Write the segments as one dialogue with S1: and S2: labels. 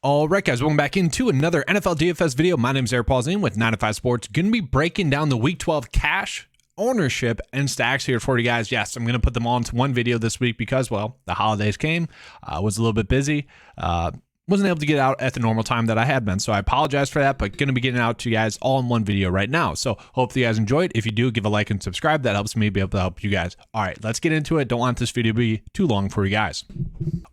S1: All right, guys, welcome back into another NFL DFS video. My name is Polzin with 9 to 5 Sports. Going to be breaking down the Week 12 cash ownership and stacks here for you guys. Yes, I'm going to put them all into one video this week because, well, the holidays came. Was a little bit busy. Wasn't able to get out at the normal time that I had been, so I apologize for that, but going to be getting out to you guys all in one video right now. So hopefully you guys enjoyed. If you do, give a like and subscribe. That helps me be able to help you guys. All right, let's get into it. Don't want this video to be too long for you guys.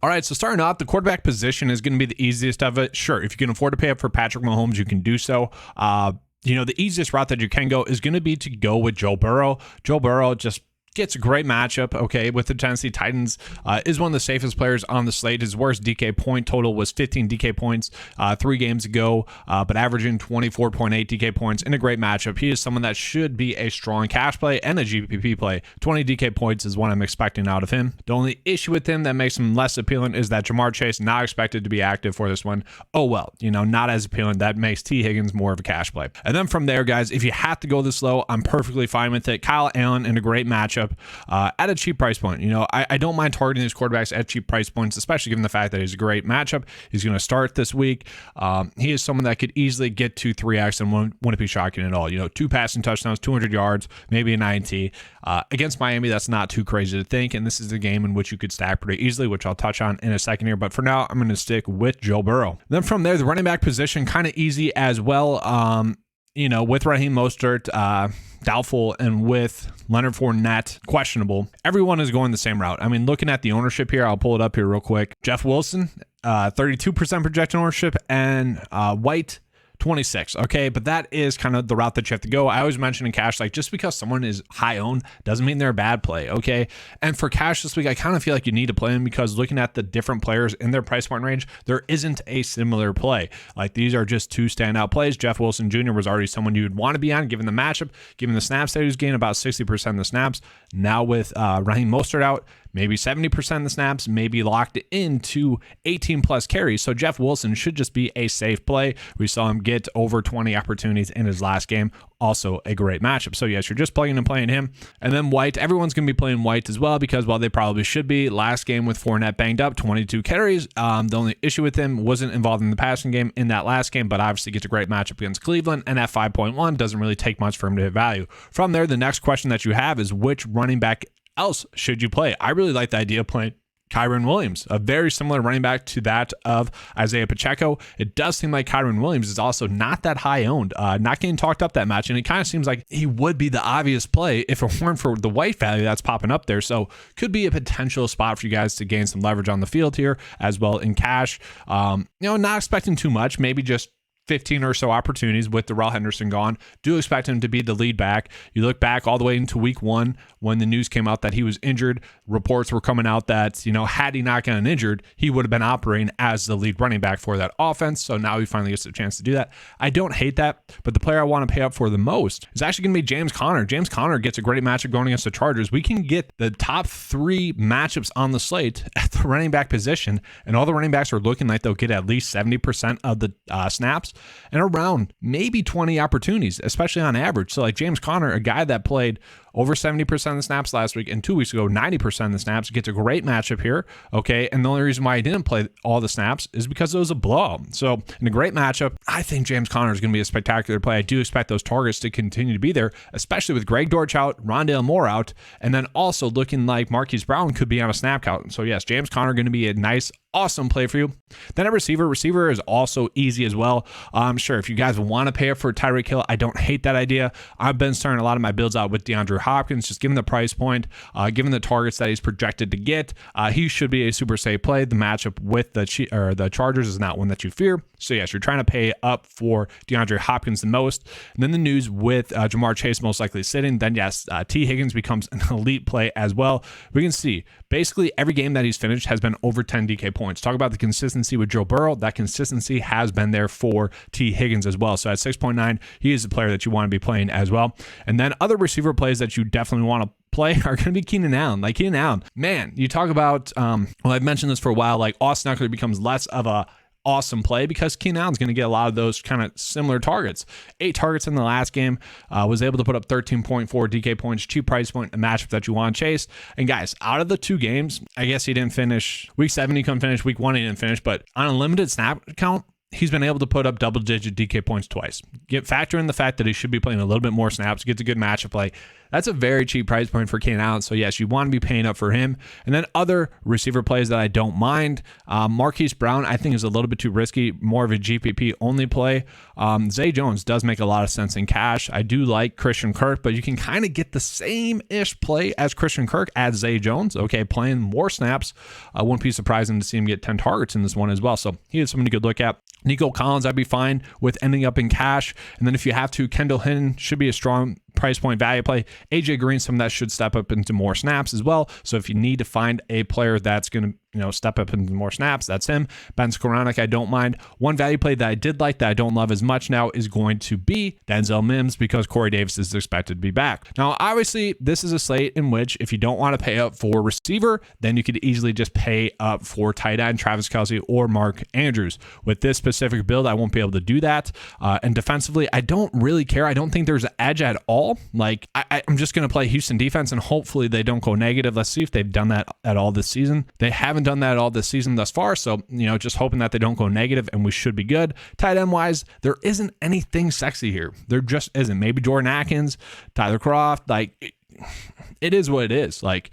S1: All right, so starting off, the quarterback position is going to be the easiest of it. Sure, if you can afford to pay up for Patrick Mahomes, you can do so. The easiest route that you can go is going to be to go with Joe Burrow. Joe Burrow just gets a great matchup, okay, with the Tennessee Titans. Is one of the safest players on the slate. His worst DK point total was 15 DK points 3 games ago, but averaging 24.8 DK points in a great matchup. He is someone that should be a strong cash play and a GPP play. 20 DK points is what I'm expecting out of him. The only issue with him that makes him less appealing is that Jamar Chase not expected to be active for this one. Oh well, not as appealing. That makes T. Higgins more of a cash play. And then from there, guys, if you have to go this low, I'm perfectly fine with it. Kyle Allen in a great matchup. At a cheap price point. I don't mind targeting these quarterbacks at cheap price points, especially given the fact that he's a great matchup. He's going to start this week. He is someone that could easily get to 3x and wouldn't be shocking at all. 2 passing touchdowns, 200 yards, maybe an INT. Against Miami, that's not too crazy to think, and this is a game in which you could stack pretty easily, which I'll touch on in a second here. But for now, I'm going to stick with Joe Burrow. Then from there, the running back position, kind of easy as well. With Raheem Mostert, doubtful, and with Leonard Fournette, questionable, everyone is going the same route. I mean, looking at the ownership here, I'll pull it up here real quick. Jeff Wilson, 32% projected ownership, and White, 26. Okay, but that is kind of the route that you have to go. I always mention in cash, like, just because someone is high owned doesn't mean they're a bad play. Okay, and for cash this week, I kind of feel like you need to play them because looking at the different players in their price point range, there isn't a similar play. Like, these are just 2 standout plays. Jeff Wilson Jr. was already someone you would want to be on given the matchup, given the snaps that he was getting, about 60% of the snaps. Now with Raheem Mostert out, maybe 70% of the snaps, maybe locked into 18 plus carries. So Jeff Wilson should just be a safe play. We saw him get over 20 opportunities in his last game. Also a great matchup. So yes, you're just plugging and playing him. And then White, everyone's going to be playing White as well because, well, they probably should be. Last game with Fournette banged up, 22 carries. The only issue with him wasn't involved in the passing game in that last game, but obviously gets a great matchup against Cleveland. And at 5.1, doesn't really take much for him to hit value. From there, the next question that you have is which running back else should you play? I really like the idea of playing Kyren Williams, a very similar running back to that of Isaiah Pacheco. It does seem like Kyren Williams is also not that high owned, not getting talked up that much, and it kind of seems like he would be the obvious play if it weren't for the White value that's popping up there. So could be a potential spot for you guys to gain some leverage on the field here as well in cash. Not expecting too much, maybe just 15 or so opportunities with Darrell Henderson gone. Do expect him to be the lead back. You look back all the way into week 1 when the news came out that he was injured. Reports were coming out that, had he not gotten injured, he would have been operating as the lead running back for that offense. So now he finally gets a chance to do that. I don't hate that, but the player I want to pay up for the most is actually going to be James Conner. James Conner gets a great matchup going against the Chargers. We can get the top 3 matchups on the slate at the running back position, and all the running backs are looking like they'll get at least 70% of the snaps and around maybe 20 opportunities, especially on average. So like James Conner, a guy that played over 70% of the snaps last week, and 2 weeks ago, 90% of the snaps, gets a great matchup here, okay? And the only reason why he didn't play all the snaps is because it was a blowout. So in a great matchup, I think James Conner is going to be a spectacular play. I do expect those targets to continue to be there, especially with Greg Dortch out, Rondale Moore out, and then also looking like Marquise Brown could be on a snap count. So yes, James Conner going to be a nice, awesome play for you. Then a receiver is also easy as well. I'm sure if you guys want to pay up for Tyreek Hill, I don't hate that idea. I've been starting a lot of my builds out with DeAndre Hopkins, just given the price point, given the targets that he's projected to get. He should be a super safe play. The matchup with the Chargers is not one that you fear. So yes, you're trying to pay up for DeAndre Hopkins the most. And then the news with Jamar Chase most likely sitting, then yes, T. Higgins becomes an elite play as well. We can see basically every game that he's finished has been over 10 DK points. Talk about the consistency with Joe Burrow. That consistency has been there for T. Higgins as well. So at 6.9, he is a player that you want to be playing as well. And then other receiver plays that you definitely want to play are going to be Keenan Allen. Like Keenan Allen, man, you talk about, I've mentioned this for a while, like Austin Eckler becomes less of a awesome play because Keenan Allen's going to get a lot of those kind of similar targets. 8 targets in the last game, was able to put up 13.4 DK points, cheap price point, a matchup that you want to chase. And guys, out of the 2 games, I guess he didn't finish. Week 7 he couldn't finish, week 1 he didn't finish, but on a limited snap count, he's been able to put up double-digit DK points twice. Factor in the fact that he should be playing a little bit more snaps, gets a good matchup play. That's a very cheap price point for Keenan Allen. So yes, you want to be paying up for him. And then other receiver plays that I don't mind. Marquise Brown, I think is a little bit too risky, more of a GPP only play. Zay Jones does make a lot of sense in cash. I do like Christian Kirk, but you can kind of get the same-ish play as Christian Kirk as Zay Jones. Okay, playing more snaps. Wouldn't be surprising to see him get 10 targets in this one as well. So he is something to good look at. Nico Collins, I'd be fine with ending up in cash. And then if you have to, Kendall Hinton should be a strong price point value play. AJ Green, some of that should step up into more snaps as well. So if you need to find a player that's going to step up into more snaps, that's him. Ben Skoranek, I don't mind. One value play that I did like that I don't love as much now is going to be Denzel Mims because Corey Davis is expected to be back. Now, obviously, this is a slate in which if you don't want to pay up for receiver, then you could easily just pay up for tight end, Travis Kelce or Mark Andrews. With this specific build, I won't be able to do that. And defensively, I don't really care. I don't think there's an edge at all. Like, I'm just going to play Houston defense and hopefully they don't go negative. Let's see if they've done that at all this season. They haven't done that at all this season thus far. So, just hoping that they don't go negative and we should be good. Tight end wise, there isn't anything sexy here. There just isn't. Maybe Jordan Atkins, Tyler Kroft. Like, it is what it is. Like,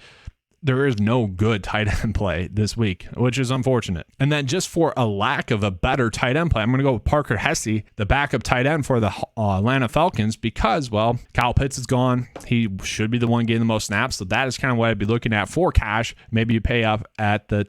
S1: there is no good tight end play this week, which is unfortunate. And then just for a lack of a better tight end play, I'm going to go with Parker Hesse, the backup tight end for the Atlanta Falcons, because, well, Kyle Pitts is gone. He should be the one getting the most snaps. So that is kind of what I'd be looking at for cash. Maybe you pay up at the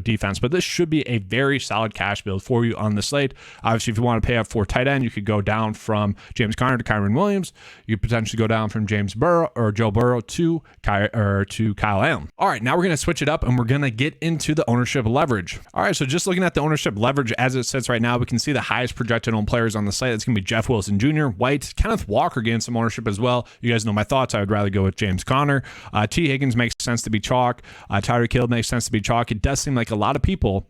S1: defense, but this should be a very solid cash build for you on the slate. Obviously, if you want to pay up for tight end, you could go down from James Conner to Kyren Williams. You could potentially go down from James Burrow or Joe Burrow to Kyle Allen. All right, now we're going to switch it up and we're going to get into the ownership leverage. All right, so just looking at the ownership leverage as it sits right now, we can see the highest projected owned players on the slate. It's going to be Jeff Wilson Jr., White, Kenneth Walker getting some ownership as well. You guys know my thoughts. I would rather go with James Conner. T. Higgins makes sense to be chalk. Tyreek Hill makes sense to be chalk. It does seem like a lot of people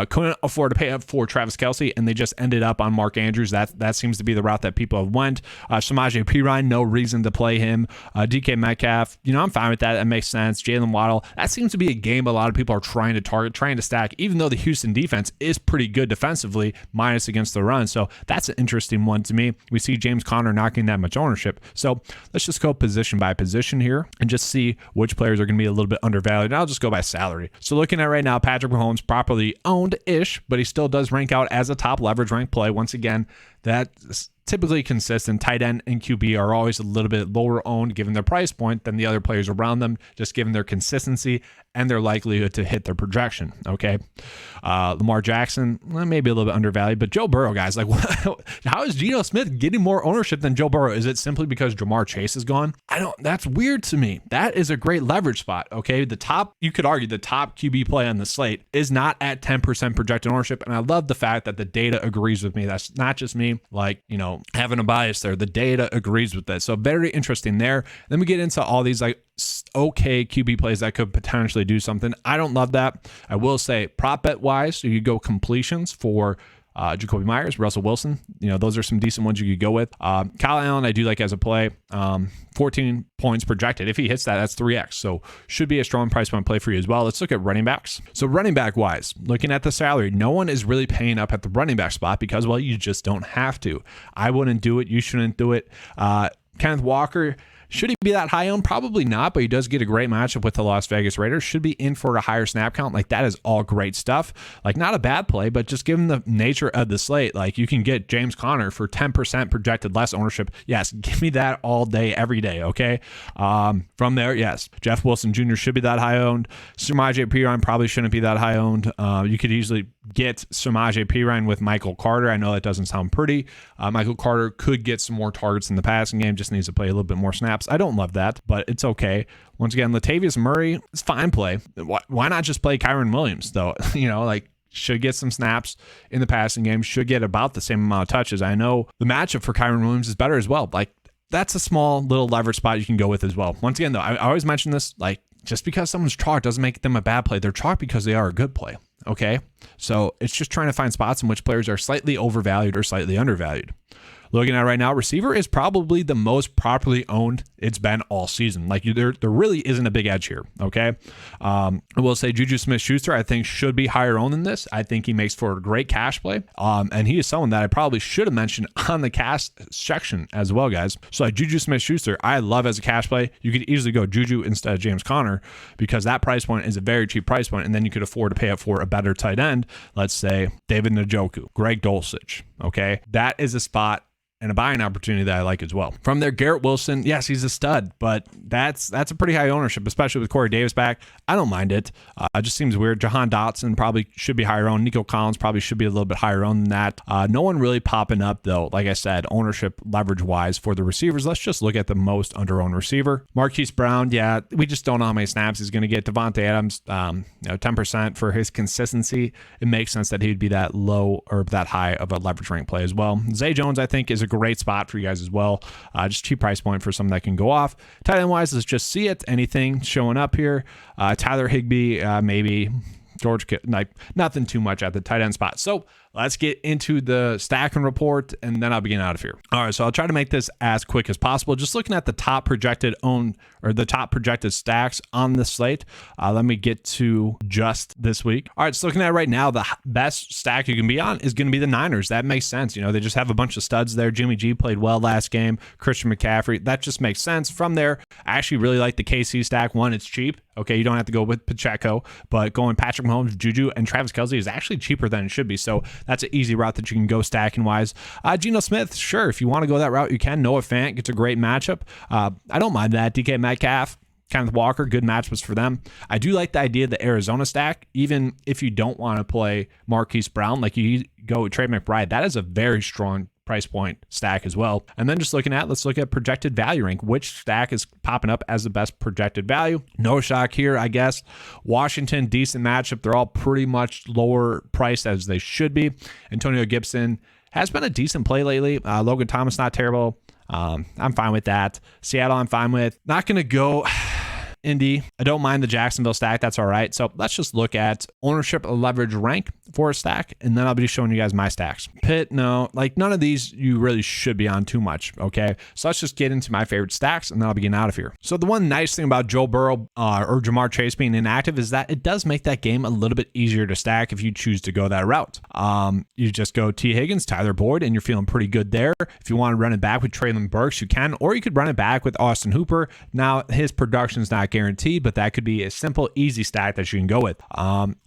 S1: couldn't afford to pay up for Travis Kelce, and they just ended up on Mark Andrews. That seems to be the route that people have went. Samaje Perine, no reason to play him. DK Metcalf, I'm fine with that. That makes sense. Jalen Waddle, that seems to be a game a lot of people are trying to target, trying to stack, even though the Houston defense is pretty good defensively, minus against the run. So that's an interesting one to me. We see James Conner not getting that much ownership. So let's just go position by position here and just see which players are going to be a little bit undervalued. And I'll just go by salary. So looking at right now, Patrick Mahomes properly owned-ish, but he still does rank out as a top leverage rank play. Once again, that's typically consistent. Tight end and QB are always a little bit lower owned given their price point than the other players around them, just given their consistency and their likelihood to hit their projection. Okay. Lamar Jackson, maybe a little bit undervalued, but Joe Burrow, guys, like, how is Geno Smith getting more ownership than Joe Burrow? Is it simply because Jamar Chase is gone? That's weird to me. That is a great leverage spot. Okay. You could argue the top QB play on the slate is not at 10% projected ownership. And I love the fact that the data agrees with me. That's not just me, having a bias there. The data agrees with that. So very interesting there. Then we get into all these okay QB plays that could potentially do something. I don't love that. I will say prop bet wise, so you go completions for Jacoby Myers, Russell Wilson. Those are some decent ones you could go with. Kyle Allen, I do like as a play. 14 points projected. If he hits that, that's 3x. So should be a strong price point play for you as well. Let's look at running backs. So running back wise, looking at the salary, no one is really paying up at the running back spot because, well, you just don't have to. I wouldn't do it. You shouldn't do it. Kenneth Walker, should he be that high owned? Probably not, but he does get a great matchup with the Las Vegas Raiders. Should be in for a higher snap count. That is all great stuff. Not a bad play, but just given the nature of the slate, you can get James Conner for 10% projected less ownership. Yes, give me that all day, every day, okay? From there, yes, Jeff Wilson Jr. should be that high owned. Samaje Perine probably shouldn't be that high owned. You could easily get Samaje Perine with Michael Carter. I know that doesn't sound pretty. Michael Carter could get some more targets in the passing game, just needs to play a little bit more snaps. I don't love that, but it's okay. Once again, Latavius Murray, it's fine play. Why not just play Kyren Williams, though? Should get some snaps in the passing game, should get about the same amount of touches. I know the matchup for Kyren Williams is better as well. That's a small little leverage spot you can go with as well. Once again, though, I always mention this, just because someone's chalk doesn't make them a bad play. They're chalk because they are a good play. Okay. So it's just trying to find spots in which players are slightly overvalued or slightly undervalued. Looking at right now, receiver is probably the most properly owned it's been all season. Like there really isn't a big edge here. Okay. I will say Juju Smith-Schuster, I think, should be higher owned than this. I think he makes for a great cash play. And he is someone that I probably should have mentioned on the cash section as well, guys. So like Juju Smith-Schuster, I love as a cash play. You could easily go Juju instead of James Conner because that price point is a very cheap price point, and then you could afford to pay up for a better tight end. Let's say David Njoku, Greg Dulcich. Okay. That is a spot and a buying opportunity that I like as well. From there, Garrett Wilson, yes, he's a stud, but that's a pretty high ownership, especially with Corey Davis back. I don't mind it. It just seems weird. Jahan Dotson probably should be higher owned. Nico Collins probably should be a little bit higher owned than that. No one really popping up, though, like I said, ownership leverage-wise for the receivers. Let's just look at the most under-owned receiver. Marquise Brown, yeah, we just don't know how many snaps he's going to get. Devontae Adams, 10% for his consistency. It makes sense that he'd be that low or that high of a leverage rank play as well. Zay Jones, I think, is a great spot for you guys as well. Just cheap price point for someone that can go off. Tight end wise, let's just see it. Anything showing up here. Tyler Higbee, maybe. George, like nothing too much at the tight end spot. So let's get into the stacking report, and then I'll begin out of here. All right, so I'll try to make this as quick as possible. Just looking at the top projected the top projected stacks on the slate. Let me get to just this week. All right, so looking at it right now, the best stack you can be on is going to be the Niners. That makes sense. You know, they just have a bunch of studs there. Jimmy G played well last game. Christian McCaffrey, that just makes sense. From there, I actually really like the KC stack. One, it's cheap. Okay, you don't have to go with Pacheco, but going Patrick Mahomes, Juju, and Travis Kelce is actually cheaper than it should be. So that's an easy route that you can go stacking wise. Geno Smith, sure, if you want to go that route, you can. Noah Fant gets a great matchup. I don't mind that. DK Metcalf, Kenneth Walker, good matchups for them. I do like the idea of the Arizona stack, even if you don't want to play Marquise Brown, like you go with Trey McBride. That is a very strong price point stack as well. And then just let's look at projected value rank. Which stack is popping up as the best projected value? No shock here, I guess. Washington, decent matchup. They're all pretty much lower priced as they should be. Antonio Gibson has been a decent play lately. Logan Thomas, not terrible. I'm fine with that. Seattle, I'm fine with. Not going to go Indy. I don't mind the Jacksonville stack. That's all right. So let's just look at ownership leverage rank for a stack, and then I'll be showing you guys my stacks. Pitt, no, like none of these you really should be on too much. Okay. So let's just get into my favorite stacks, and then I'll be getting out of here. So the one nice thing about Joe Burrow or Jamar Chase being inactive is that it does make that game a little bit easier to stack if you choose to go that route. You just go T. Higgins, Tyler Boyd, and you're feeling pretty good there. If you want to run it back with Treylon Burks, you can, or you could run it back with Austin Hooper. Now, his production is not guaranteed, but that could be a simple, easy stack that you can go with.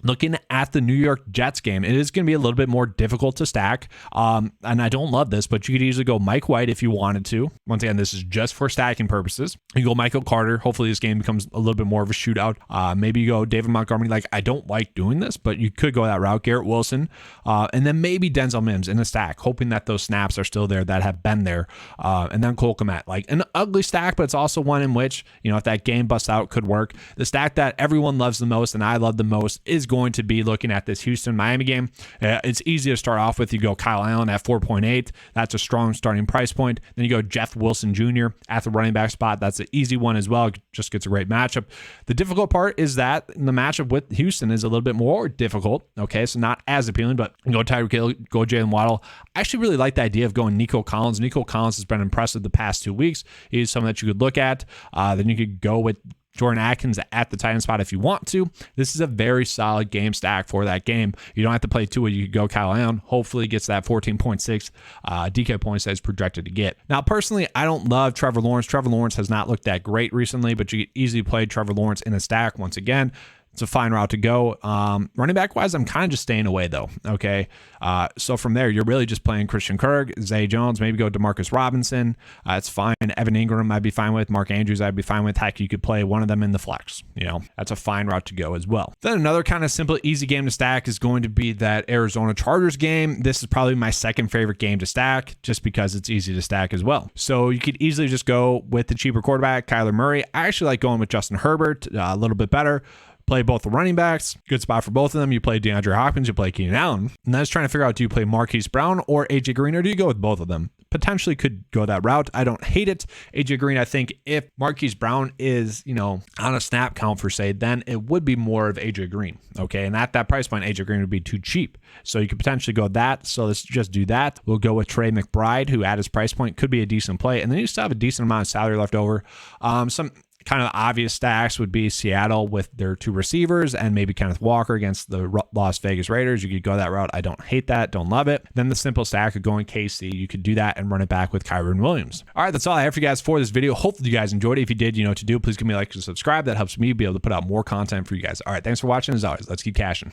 S1: Looking at the New York Jets game, it is going to be a little bit more difficult to stack. And I don't love this, but you could easily go Mike White if you wanted to. Once again, this is just for stacking purposes. You go Michael Carter. Hopefully this game becomes a little bit more of a shootout. Maybe you go David Montgomery. Like, I don't like doing this, but you could go that route. Garrett Wilson. And then maybe Denzel Mims in a stack, hoping that those snaps are still there that have been there. And then Cole Kmet. Like an ugly stack, but it's also one in which, you know, if that game busts out, could work. The stack that everyone loves the most and I love the most is going to be looking at this Houston-Miami game. It's easy to start off with. You go Kyle Allen at 4.8. That's a strong starting price point. Then you go Jeff Wilson Jr. at the running back spot. That's an easy one as well. It just gets a great matchup. The difficult part is that the matchup with Houston is a little bit more difficult. Okay, so not as appealing, but go Tyreek Hill, go Jalen Waddle. I actually really like the idea of going Nico Collins. Nico Collins has been impressive the past 2 weeks. He's someone that you could look at. Then you could go with Jordan Atkins at the tight end spot if you want to. This is a very solid game stack for that game. You don't have to play Tua. You could go Kyle Allen. Hopefully gets that 14.6 DK points that is projected to get. Now, personally, I don't love Trevor Lawrence. Trevor Lawrence has not looked that great recently, but you could easily play Trevor Lawrence in a stack once again. It's a fine route to go. Running back wise, I'm kind of just staying away though. Okay. So from there, you're really just playing Christian Kirk, Zay Jones, maybe go DeMarcus Robinson. It's fine. Evan Ingram I'd be fine with. Mark Andrews I'd be fine with. Heck, you could play one of them in the flex. You know, that's a fine route to go as well. Then another kind of simple, easy game to stack is going to be that Arizona Chargers game. This is probably my second favorite game to stack just because it's easy to stack as well. So you could easily just go with the cheaper quarterback, Kyler Murray. I actually like going with Justin Herbert a little bit better. Play both the running backs. Good spot for both of them. You play DeAndre Hopkins, you play Keenan Allen. And that's trying to figure out, do you play Marquise Brown or AJ Green, or do you go with both of them? potentially could go that route. I don't hate it. AJ Green, I think if Marquise Brown is, on a snap count per se, then it would be more of AJ Green. Okay. And at that price point, AJ Green would be too cheap. So you could potentially go that. So let's just do that. We'll go with Trey McBride, who at his price point could be a decent play. And then you still have a decent amount of salary left over. Some kind of obvious stacks would be Seattle with their 2 receivers and maybe Kenneth Walker against the Las Vegas Raiders. You could go that route. I don't hate that. Don't love it. Then the simple stack could go in KC. You could do that and run it back with Kyren Williams. All right, that's all I have for you guys for this video. Hopefully you guys enjoyed it. If you did, you know what to do. Please give me a like and subscribe. That helps me be able to put out more content for you guys. All right, thanks for watching. As always, let's keep cashing.